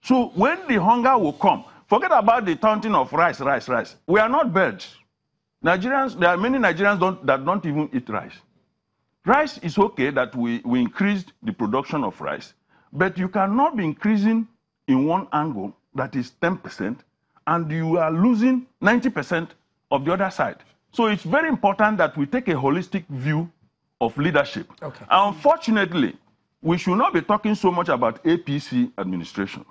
So when the hunger will come, forget about the taunting of rice. We are not birds. Nigerians, there are many Nigerians that don't even eat rice. Rice is okay that we increased the production of rice, but you cannot be increasing in one angle that is 10%, and you are losing 90% of the other side. So it's very important that we take a holistic view of leadership. Okay. Unfortunately, we should not be talking so much about APC administration.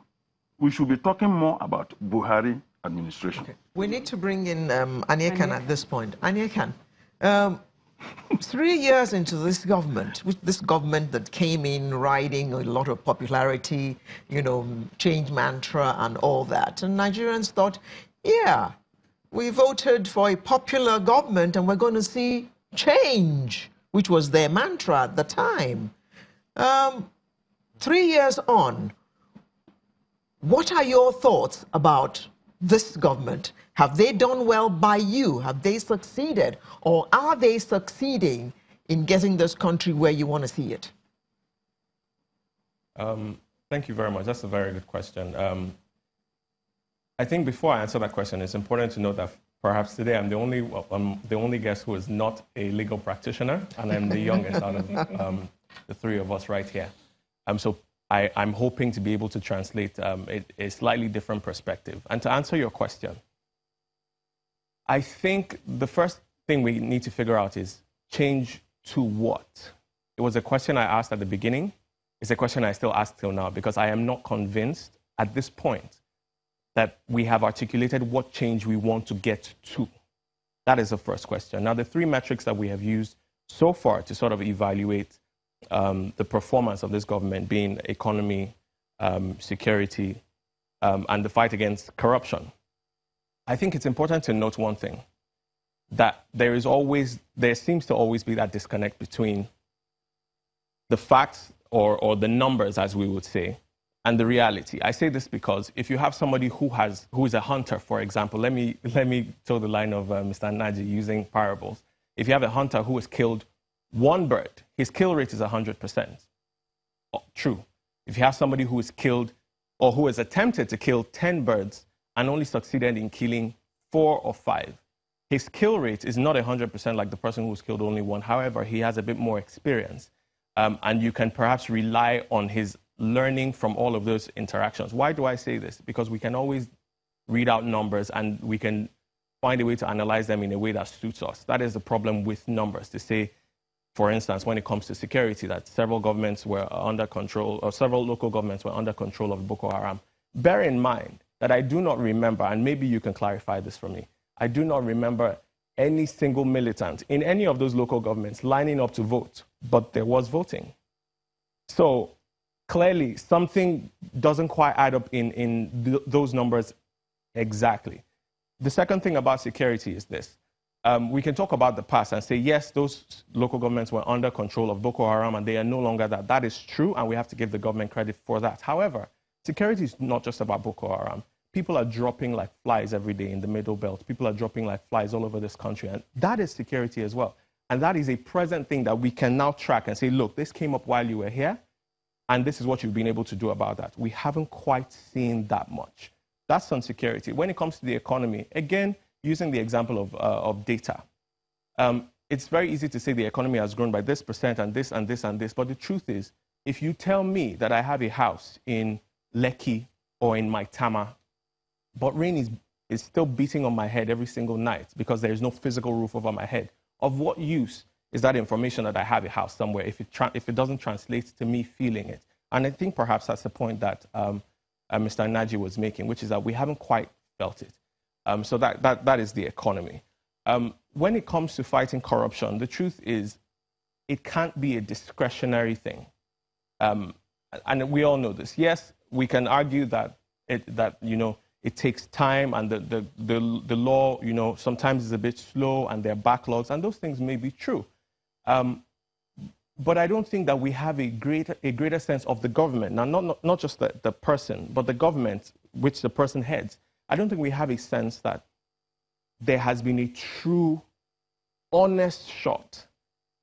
We should be talking more about Buhari administration. Okay. We need to bring in Anyekan at this point. Anyekan, 3 years into this government that came in riding a lot of popularity, you know, change mantra and all that, and Nigerians thought, yeah, we voted for a popular government and we're going to see change, which was their mantra at the time. 3 years on, what are your thoughts about this government? Have they done well by you? Have they succeeded? Or are they succeeding in getting this country where you want to see it? Thank you very much. That's a very good question. I think before I answer that question, it's important to note that perhaps today I'm the only guest who is not a legal practitioner, and I'm the youngest out of the three of us right here. So I'm hoping to be able to translate a slightly different perspective. And to answer your question, I think the first thing we need to figure out is change to what? It was a question I asked at the beginning. It's a question I still ask till now, because I am not convinced at this point that we have articulated what change we want to get to. That is the first question. Now, the three metrics that we have used so far to sort of evaluate the performance of this government, being economy, security, and the fight against corruption. I think it's important to note one thing, that there seems to always be that disconnect between the facts or the numbers, as we would say, and the reality. I say this because if you have somebody who is a hunter, for example, let me toe the line of Mr. Naji using parables. If you have a hunter who has killed one bird, his kill rate is 100%. True. If you have somebody who is killed or who has attempted to kill 10 birds and only succeeded in killing 4 or 5, his kill rate is not 100% like the person who's killed only one. However, he has a bit more experience. And you can perhaps rely on his learning from all of those interactions. Why do I say this? Because we can always read out numbers and we can find a way to analyze them in a way that suits us. That is the problem with numbers, to say, for instance, when it comes to security, that several governments were under control, or several local governments were under control of Boko Haram. Bear in mind that I do not remember, and maybe you can clarify this for me, I do not remember any single militant in any of those local governments lining up to vote, but there was voting. So clearly, something doesn't quite add up in those numbers exactly. The second thing about security is this. We can talk about the past and say, yes, those local governments were under control of Boko Haram and they are no longer that. That is true, and we have to give the government credit for that. However, security is not just about Boko Haram. People are dropping like flies every day in the Middle Belt. People are dropping like flies all over this country, and that is security as well. And that is a present thing that we can now track and say, look, this came up while you were here, and this is what you've been able to do about that. We haven't quite seen that much. That's on security. When it comes to the economy, again, using the example of data, it's very easy to say the economy has grown by this percent and this and this and this. But the truth is, if you tell me that I have a house in Lekki or in Maitama, but rain is still beating on my head every single night because there is no physical roof over my head, of what use is that information that I have a house somewhere if it doesn't translate to me feeling it? And I think perhaps that's the point that Mr. Naji was making, which is that we haven't quite felt it. So that is the economy. When it comes to fighting corruption, the truth is it can't be a discretionary thing. And we all know this. Yes, we can argue that it takes time and the law, sometimes is a bit slow and there are backlogs, and those things may be true. But I don't think that we have a greater sense of the government. Now, not just the person, but the government which the person heads. I don't think we have a sense that there has been a true, honest shot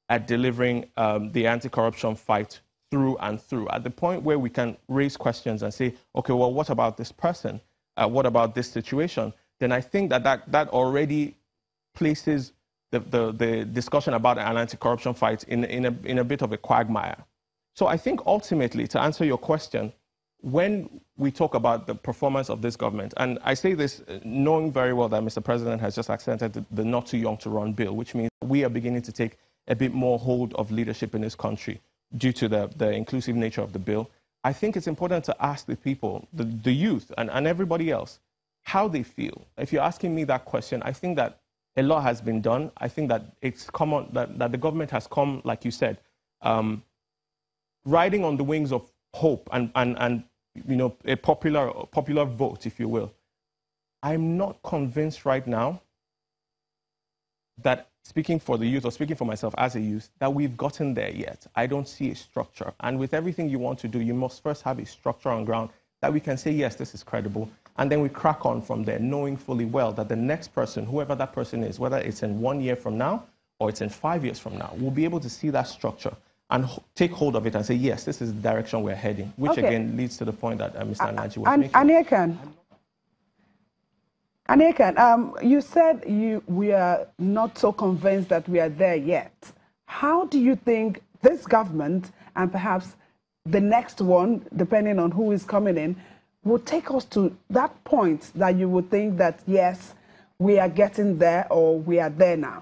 at delivering the anti-corruption fight through and through. At the point where we can raise questions and say, okay, well, what about this person? What about this situation? Then I think that already places the discussion about an anti-corruption fight in a bit of a quagmire. So I think ultimately, to answer your question, when we talk about the performance of this government, and I say this knowing very well that Mr. President has just accented the not too young to run bill, which means we are beginning to take a bit more hold of leadership in this country due to the inclusive nature of the bill. I think it's important to ask the people, the youth and everybody else, how they feel. If you're asking me that question, I think that a lot has been done. I think that it's common that the government has come, like you said, riding on the wings of hope and you know, a popular vote, if you will. I'm not convinced right now that, speaking for the youth or speaking for myself as a youth, that we've gotten there yet. I don't see a structure. And with everything you want to do, you must first have a structure on ground that we can say, yes, this is credible. And then we crack on from there, knowing fully well that the next person, whoever that person is, whether it's in 1 year from now or it's in 5 years from now, we'll be able to see that structure and take hold of it and say, yes, this is the direction we're heading, which again leads to the point that Mr. Anaji was making. Anakan, you said we are not so convinced that we are there yet. How do you think this government and perhaps the next one, depending on who is coming in, will take us to that point that you would think that, yes, we are getting there or we are there now?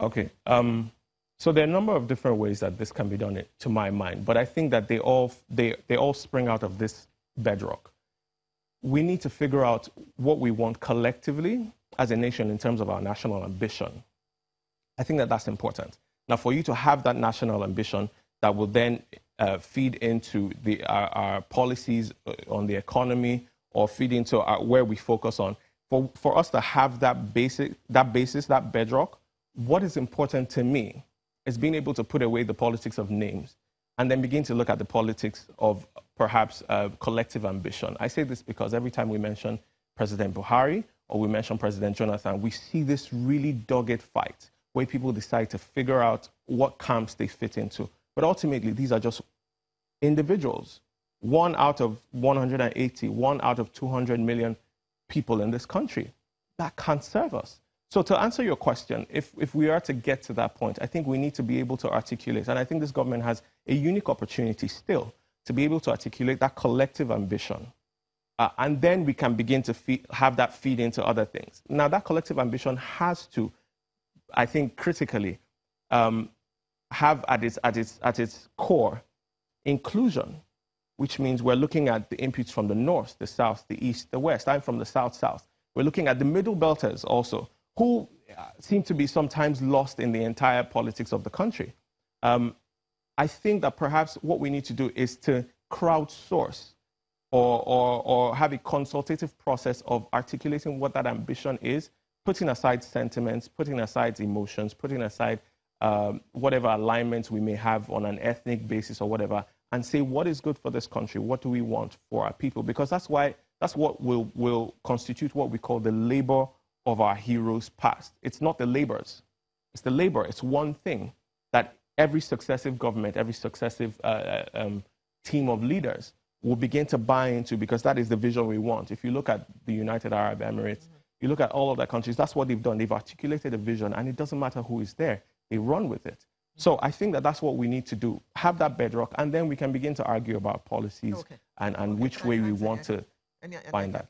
Okay. So there are a number of different ways that this can be done, to my mind, but I think that they all spring out of this bedrock. We need to figure out what we want collectively as a nation in terms of our national ambition. I think that that's important. Now, for you to have that national ambition that will then feed into our policies on the economy or feed into where we focus on, for us to have that basis, that bedrock, what is important to me is being able to put away the politics of names and then begin to look at the politics of perhaps collective ambition. I say this because every time we mention President Buhari or we mention President Jonathan, we see this really dogged fight where people decide to figure out what camps they fit into. But ultimately, these are just individuals, 1 out of 180, 1 out of 200 million people in this country. That can't serve us. So to answer your question, if we are to get to that point, I think we need to be able to articulate, and I think this government has a unique opportunity still to be able to articulate that collective ambition. And then we can begin to have that feed into other things. Now, that collective ambition has to, I think, critically, have at its core inclusion, which means we're looking at the inputs from the north, the south, the east, the west. I'm from the south-south. We're looking at the middle belters also, who seem to be sometimes lost in the entire politics of the country. I think that perhaps what we need to do is to crowdsource or have a consultative process of articulating what that ambition is, putting aside sentiments, putting aside emotions, putting aside whatever alignments we may have on an ethnic basis or whatever, and say what is good for this country, what do we want for our people? Because that's what will constitute what we call the labor of our heroes past. It's not the laborers, it's the labor. It's one thing that every successive government, every successive team of leaders will begin to buy into, because that is the vision we want. If you look at the United Arab Emirates, you look at all of the countries, that's what they've done. They've articulated a vision, and it doesn't matter who is there. They run with it. So I think that that's what we need to do, have that bedrock, and then we can begin to argue about policies and which way we want to find that.